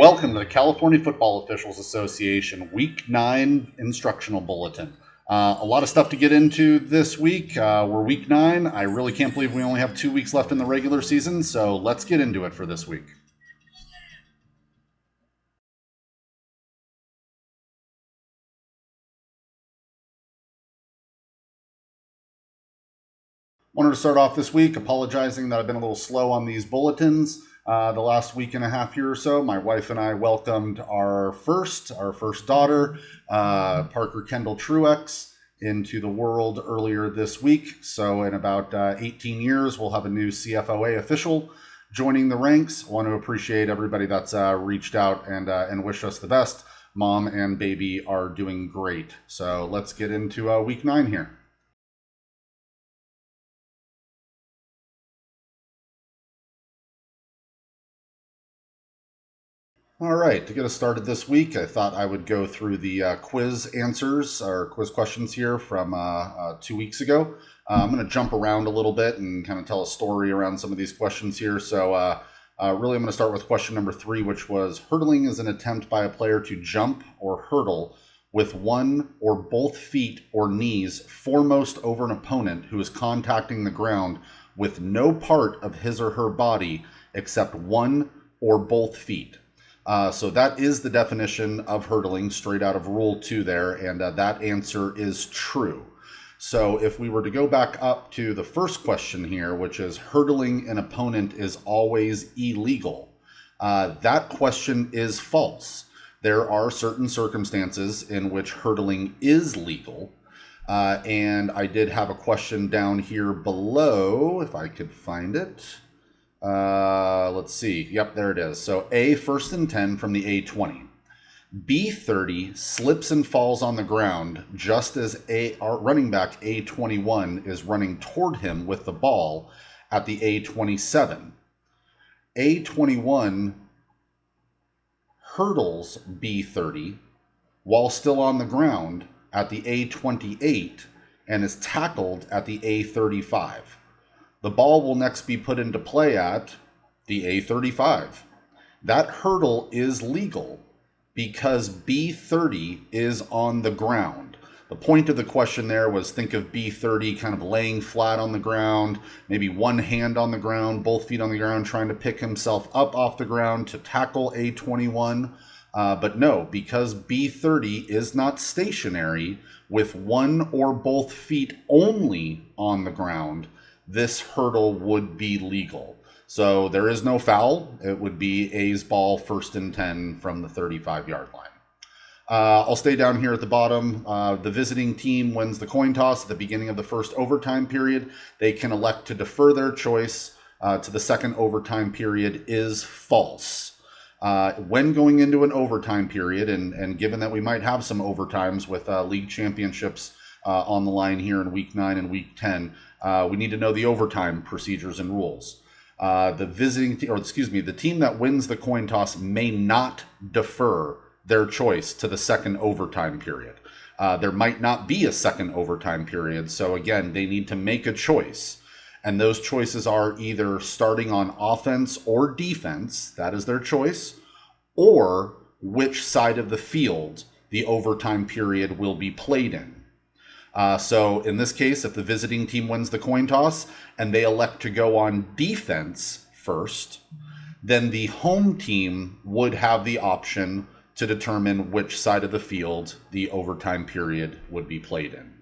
Welcome to the California Football Officials Association Week 9 Instructional Bulletin. A lot of stuff to get into this week. We're Week 9. I really can't believe we only have 2 weeks left in the regular season, so let's get into it for this week. Wanted to start off this week apologizing that I've been a little slow on these bulletins. The last week and a half here or so, my wife and I welcomed our first daughter, Parker Kendall Truex, into the world earlier this week. So in about 18 years, we'll have a new CFOA official joining the ranks. I want to appreciate everybody that's reached out and wish us the best. Mom and baby are doing great. So let's get into week 9 here. All right, to get us started this week, I thought I would go through the quiz answers or quiz questions here from 2 weeks ago. I'm going to jump around a little bit and kind of tell a story around some of these questions here. So really, I'm going to start with question number 3, which was hurdling is an attempt by a player to jump or hurdle with one or both feet or knees foremost over an opponent who is contacting the ground with no part of his or her body except one or both feet. So that is the definition of hurdling straight out of Rule 2 there, and that answer is true. So if we were to go back up to the first question here, which is hurdling an opponent is always illegal, that question is false. There are certain circumstances in which hurdling is legal, and I did have a question down here below, if I could find it. Let's see. Yep, there it is. So A, 1st and 10 from the A20. B30 slips and falls on the ground just as our running back A21 is running toward him with the ball at the A27. A21 hurdles B30 while still on the ground at the A28 and is tackled at the A35. The ball will next be put into play at the A35. That hurdle is legal because B30 is on the ground. The point of the question there was think of B30 kind of laying flat on the ground, maybe one hand on the ground, both feet on the ground, trying to pick himself up off the ground to tackle A21. But no, because B30 is not stationary with one or both feet only on the ground, this hurdle would be legal. So there is no foul. It would be A's ball, 1st and 10 from the 35-yard line. I'll stay down here at the bottom. The visiting team wins the coin toss at the beginning of the first overtime period. They can elect to defer their choice to the second overtime period is false. When going into an overtime period, and given that we might have some overtimes with league championships on the line here in Week 9 and Week 10, we need to know the overtime procedures and rules. The team that wins the coin toss may not defer their choice to the second overtime period. There might not be a second overtime period, so again, they need to make a choice. And those choices are either starting on offense or defense, that is their choice, or which side of the field the overtime period will be played in. So in this case, if the visiting team wins the coin toss and they elect to go on defense first, then the home team would have the option to determine which side of the field the overtime period would be played in.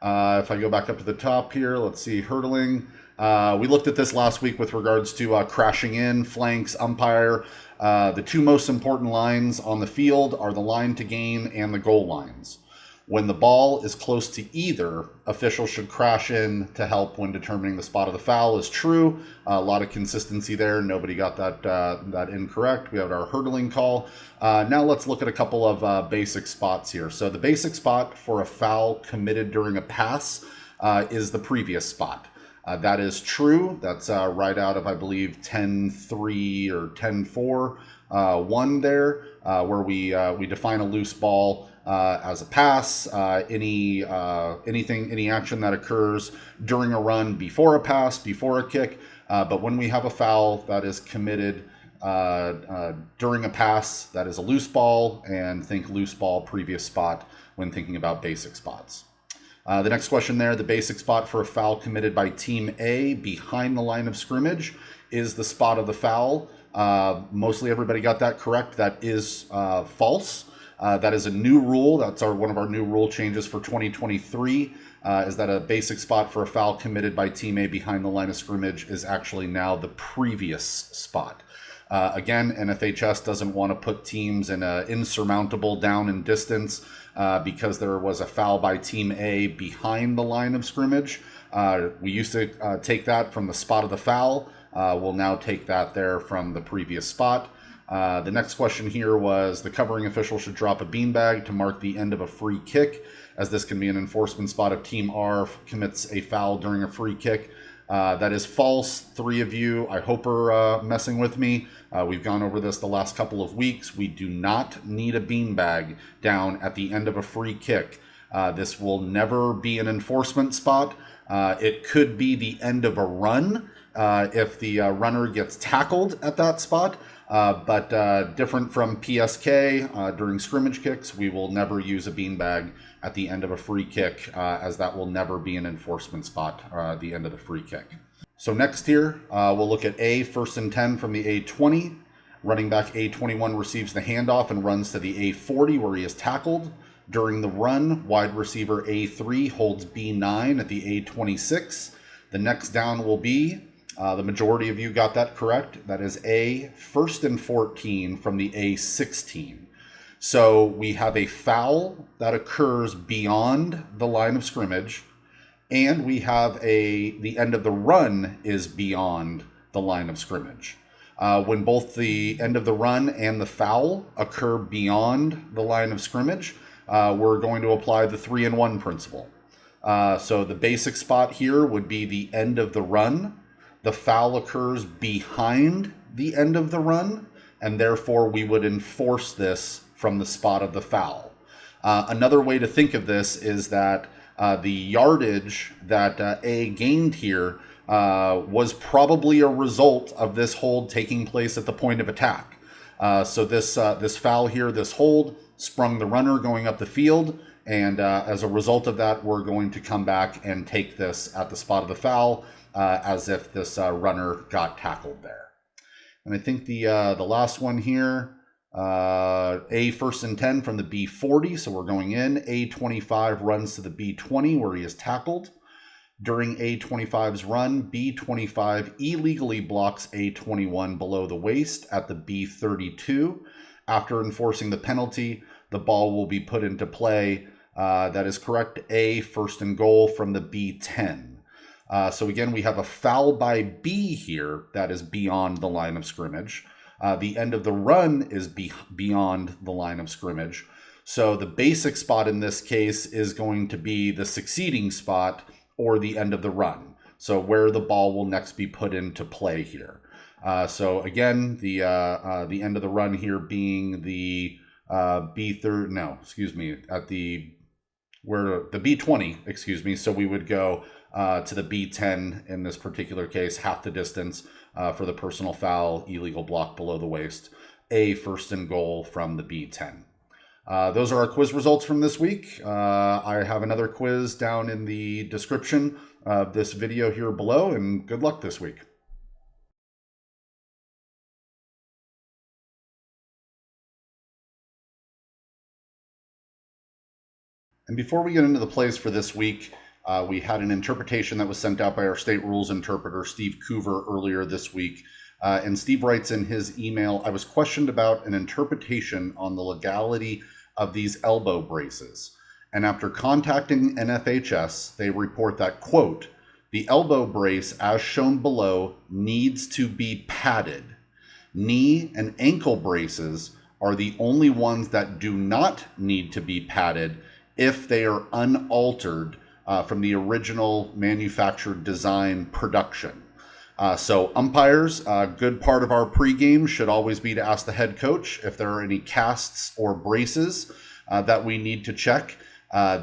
If I go back up to the top here, let's see, hurdling. We looked at this last week with regards to crashing in, flanks, umpire. The two most important lines on the field are the line to gain and the goal lines. When the ball is close to either, officials should crash in to help when determining the spot of the foul is true. A lot of consistency there. Nobody got that incorrect. We have our hurdling call. Now let's look at a couple of basic spots here. So the basic spot for a foul committed during a pass is the previous spot. That is true. That's right out of, I believe, 10-3 or 10-4, 1 there, where we define a loose ball as a pass, any action that occurs during a run before a pass, before a kick. But when we have a foul that is committed during a pass that is a loose ball, and think loose ball previous spot when thinking about basic spots. The next question there, the basic spot for a foul committed by Team A behind the line of scrimmage is the spot of the foul. Mostly everybody got that correct. That is false. That is a new rule. That's one of our new rule changes for 2023, is that a basic spot for a foul committed by Team A behind the line of scrimmage is actually now the previous spot. Again, NFHS doesn't want to put teams in an insurmountable down and distance because there was a foul by Team A behind the line of scrimmage. We used to take that from the spot of the foul. We'll now take that there from the previous spot. The next question here was the covering official should drop a beanbag to mark the end of a free kick, as this can be an enforcement spot if Team R commits a foul during a free kick. That is false. 3 of you, I hope, are messing with me. We've gone over this the last couple of weeks. We do not need a beanbag down at the end of a free kick. This will never be an enforcement spot. It could be the end of a run if the runner gets tackled at that spot. But different from PSK, during scrimmage kicks, we will never use a beanbag at the end of a free kick, as that will never be an enforcement spot at the end of the free kick. So next here, we'll look at A, 1st and 10 from the A20. Running back A21 receives the handoff and runs to the A40 where he is tackled. During the run, wide receiver A3 holds B9 at the A26. The next down will be, the majority of you got that correct. That is A, 1st and 14 from the A16. So we have a foul that occurs beyond the line of scrimmage, and we have the end of the run is beyond the line of scrimmage. When both the end of the run and the foul occur beyond the line of scrimmage, we're going to apply the 3-and-1 principle. So the basic spot here would be the end of the run. The foul occurs behind the end of the run, and therefore we would enforce this from the spot of the foul. Another way to think of this is that the yardage that A gained here was probably a result of this hold taking place at the point of attack. So this foul here, this hold, sprung the runner going up the field, and as a result of that, we're going to come back and take this at the spot of the foul, as if this runner got tackled there. And I think the last one here, A, 1st and 10 from the B40, so we're going in. A25 runs to the B20 where he is tackled. During A25's run, B25 illegally blocks A21 below the waist at the B32. After enforcing the penalty, the ball will be put into play. That is correct. A, 1st and goal from the B10. So again, we have a foul by B here that is beyond the line of scrimmage. The end of the run is beyond the line of scrimmage. So the basic spot in this case is going to be the succeeding spot or the end of the run. So where the ball will next be put into play here. So again, the end of the run here being the B30, no, excuse me, at the B20, excuse me. So we would go to the B10 in this particular case, half the distance for the personal foul, illegal block below the waist, A, 1st and goal from the B10. Those are our quiz results from this week. I have another quiz down in the description of this video here below, and good luck this week. And before we get into the plays for this week, we had an interpretation that was sent out by our state rules interpreter, Steve Coover, earlier this week. And Steve writes in his email, I was questioned about an interpretation on the legality of these elbow braces. And after contacting NFHS, they report that, quote, the elbow brace, as shown below, needs to be padded. Knee and ankle braces are the only ones that do not need to be padded if they are unaltered from the original manufactured design production. So umpires, a good part of our pregame should always be to ask the head coach if there are any casts or braces that we need to check.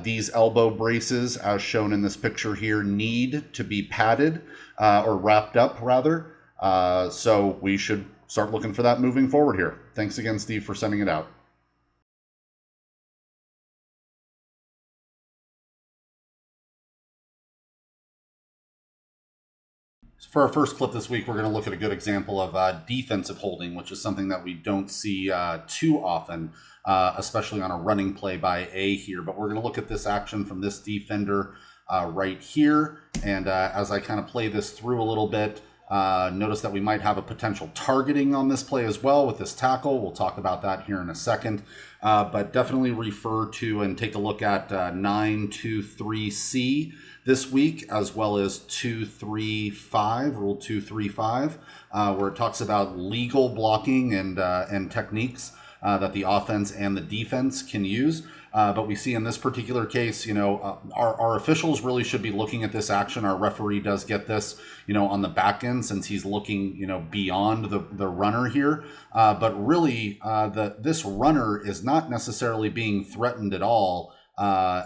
These elbow braces, as shown in this picture here, need to be padded or wrapped up rather. So we should start looking for that moving forward here. Thanks again, Steve, for sending it out. For our first clip this week, we're going to look at a good example of defensive holding, which is something that we don't see too often, especially on a running play by A here. But we're going to look at this action from this defender right here. And as I kind of play this through a little bit, notice that we might have a potential targeting on this play as well with this tackle. We'll talk about that here in a second. But definitely refer to and take a look at 923C this week, as well as 235, Rule 235, where it talks about legal blocking and techniques that the offense and the defense can use. But we see in this particular case, our officials really should be looking at this action. Our referee does get this, on the back end since he's looking, beyond the runner here. But really, this runner is not necessarily being threatened at all,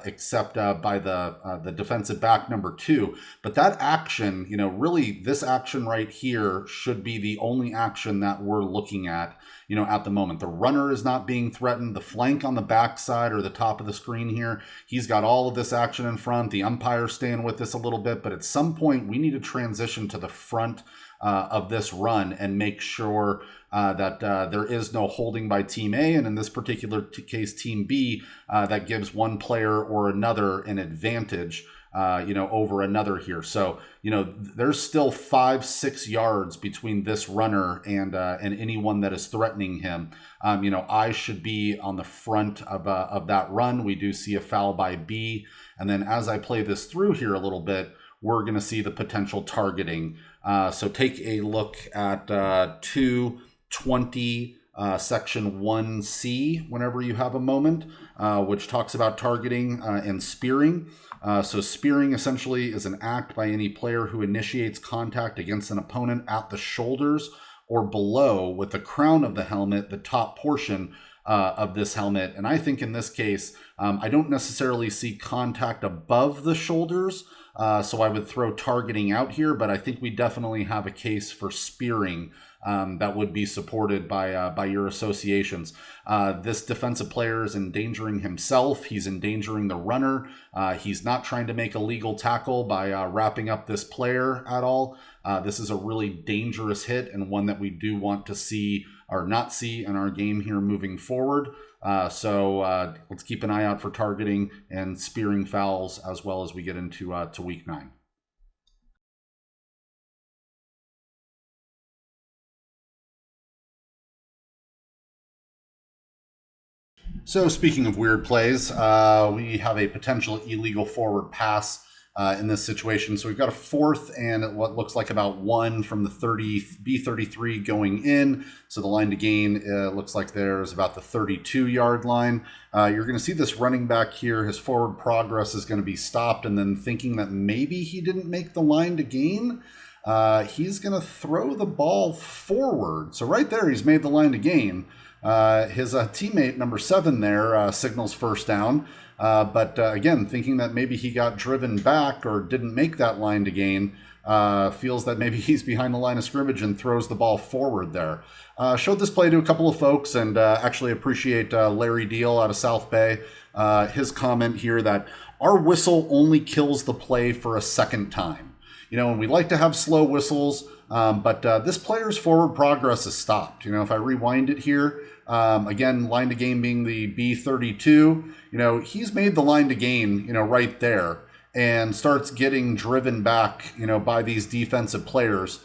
except by the defensive back number 2. But that action, really this action right here should be the only action that we're looking at, at the moment. The runner is not being threatened. The flank on the backside or the top of the screen here, he's got all of this action in front. The umpire's staying with this a little bit, but at some point we need to transition to the front of this run and make sure that there is no holding by Team A, and in this particular case, Team B, that gives one player or another an advantage, over another here. So, there's still 5-6 yards between this runner and anyone that is threatening him. I should be on the front of that run. We do see a foul by B, and then as I play this through here a little bit, we're going to see the potential targeting. So take a look at 220 section 1C whenever you have a moment, which talks about targeting and spearing. So spearing essentially is an act by any player who initiates contact against an opponent at the shoulders or below with the crown of the helmet, the top portion of this helmet. And I think in this case, I don't necessarily see contact above the shoulders, so I would throw targeting out here, but I think we definitely have a case for spearing that would be supported by your associations. This defensive player is endangering himself. He's endangering the runner. He's not trying to make a legal tackle by wrapping up this player at all. This is a really dangerous hit and one that we do want to see or not see in our game here moving forward. So let's keep an eye out for targeting and spearing fouls as well as we get into to week 9. So speaking of weird plays, we have a potential illegal forward pass in this situation. So we've got a 4th and what looks like about 1 from the B33 going in. So the line to gain looks like there's about the 32-yard line. You're going to see this running back here. His forward progress is going to be stopped, and then thinking that maybe he didn't make the line to gain, he's going to throw the ball forward. So right there, he's made the line to gain. His teammate, number 7 there, signals first down. But again, thinking that maybe he got driven back or didn't make that line to gain, feels that maybe he's behind the line of scrimmage and throws the ball forward there. Showed this play to a couple of folks and actually appreciate Larry Deal out of South Bay. His comment here that our whistle only kills the play for a second time. And we like to have slow whistles, but this player's forward progress is stopped. If I rewind it here, again, line to gain being the B32, he's made the line to gain, right there, and starts getting driven back, by these defensive players,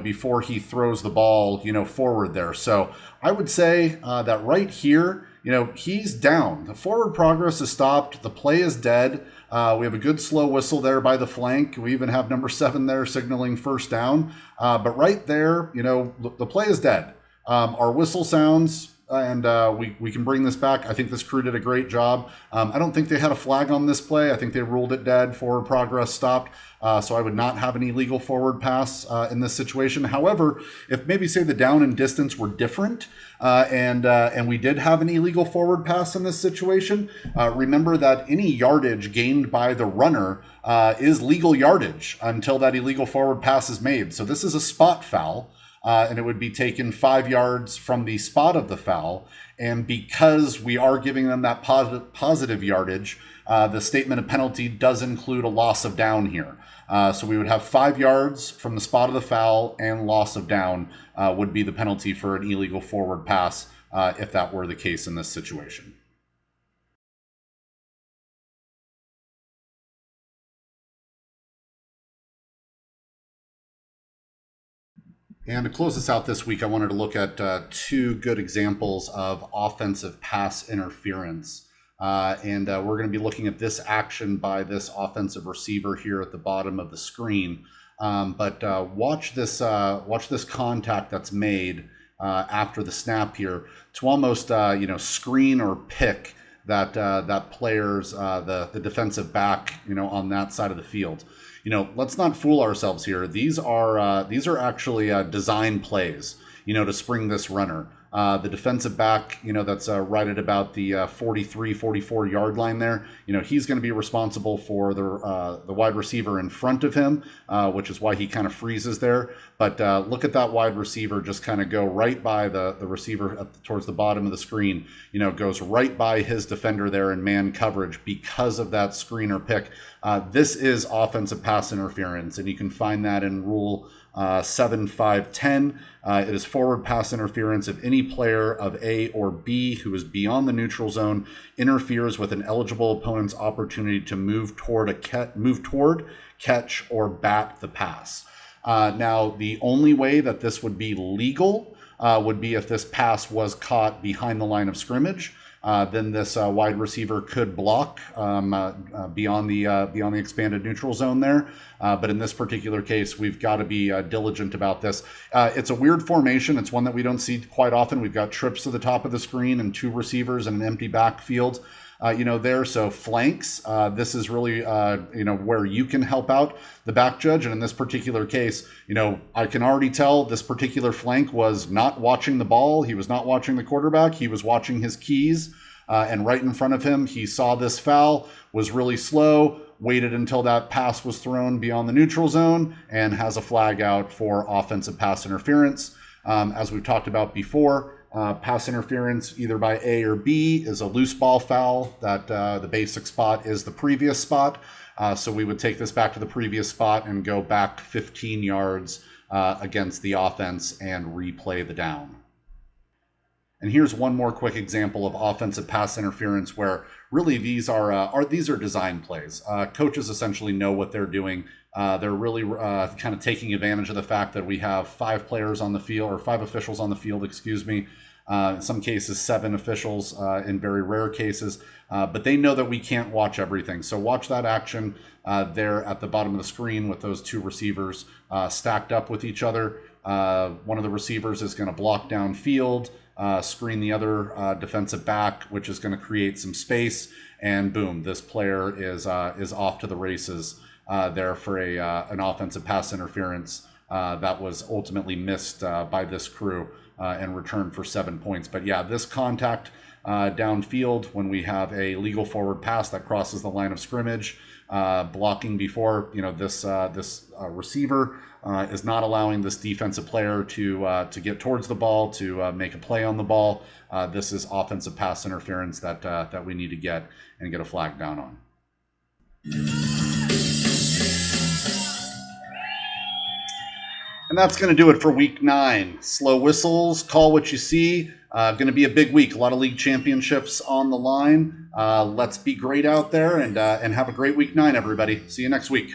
before he throws the ball, forward there. So I would say that right here, he's down. The forward progress is stopped. The play is dead. We have a good slow whistle there by the flank. We even have number 7 there signaling first down. But right there, the play is dead. Our whistle sounds, and we can bring this back. I think this crew did a great job. I don't think they had a flag on this play. I think they ruled it dead. Forward progress stopped. So I would not have an illegal forward pass in this situation. However, if maybe say the down and distance were different, and we did have an illegal forward pass in this situation, remember that any yardage gained by the runner is legal yardage until that illegal forward pass is made. So this is a spot foul. and it would be taken 5 yards from the spot of the foul. And because we are giving them that positive yardage, the statement of penalty does include a loss of down here. So we would have 5 yards from the spot of the foul, and loss of down would be the penalty for an illegal forward pass if that were the case in this situation. And to close this out this week, I wanted to look at 2 good examples of offensive pass interference. And we're going to be looking at this action by this offensive receiver here at the bottom of the screen. But watch this contact that's made after the snap here to almost screen or pick that player's the defensive back on that side of the field. Let's not fool ourselves here. These are actually design plays, to spring this runner. The defensive back, that's right at about the 43, 44 yard line there. He's going to be responsible for the wide receiver in front of him, which is why he kind of freezes there. But look at that wide receiver just kind of go right by the receiver towards the bottom of the screen, goes right by his defender there in man coverage because of that screen or pick. This is offensive pass interference, and you can find that in Rule 7.5.10. It is forward pass interference if any player of A or B who is beyond the neutral zone interferes with an eligible opponent's opportunity to move toward, catch, or bat the pass. Now, the only way that this would be legal would be if this pass was caught behind the line of scrimmage. Then this wide receiver could block beyond the expanded neutral zone there. But in this particular case, we've got to be diligent about this. It's a weird formation. It's one that we don't see quite often. We've got trips to the top of the screen and 2 receivers and an empty backfield. There. So flanks, this is really, where you can help out the back judge. And in this particular case, I can already tell this particular flank was not watching the ball. He was not watching the quarterback. He was watching his keys. And right in front of him, he saw this foul, was really slow, waited until that pass was thrown beyond the neutral zone, and has a flag out for offensive pass interference. As we've talked about before, pass interference either by A or B is a loose ball foul. That the basic spot is the previous spot. So we would take this back to the previous spot and go back 15 yards against the offense and replay the down. And here's one more quick example of offensive pass interference where really these are design plays. Coaches essentially know what they're doing. They're really kind of taking advantage of the fact that we have 5 players on the field, or 5 officials on the field, in some cases 7 officials in very rare cases, but they know that we can't watch everything. So watch that action there at the bottom of the screen with those 2 receivers stacked up with each other. One of the receivers is going to block downfield, screen the other defensive back, which is going to create some space, and boom, this player is off to the races there for an offensive pass interference that was ultimately missed by this crew and returned for 7 points. But yeah, this contact downfield when we have a legal forward pass that crosses the line of scrimmage, blocking before this receiver is not allowing this defensive player to get towards the ball, to make a play on the ball. This is offensive pass interference that we need to get a flag down on. And that's going to do it for week 9. Slow whistles, call what you see. Going to be a big week. A lot of league championships on the line. Let's be great out there and have a great week 9, everybody. See you next week.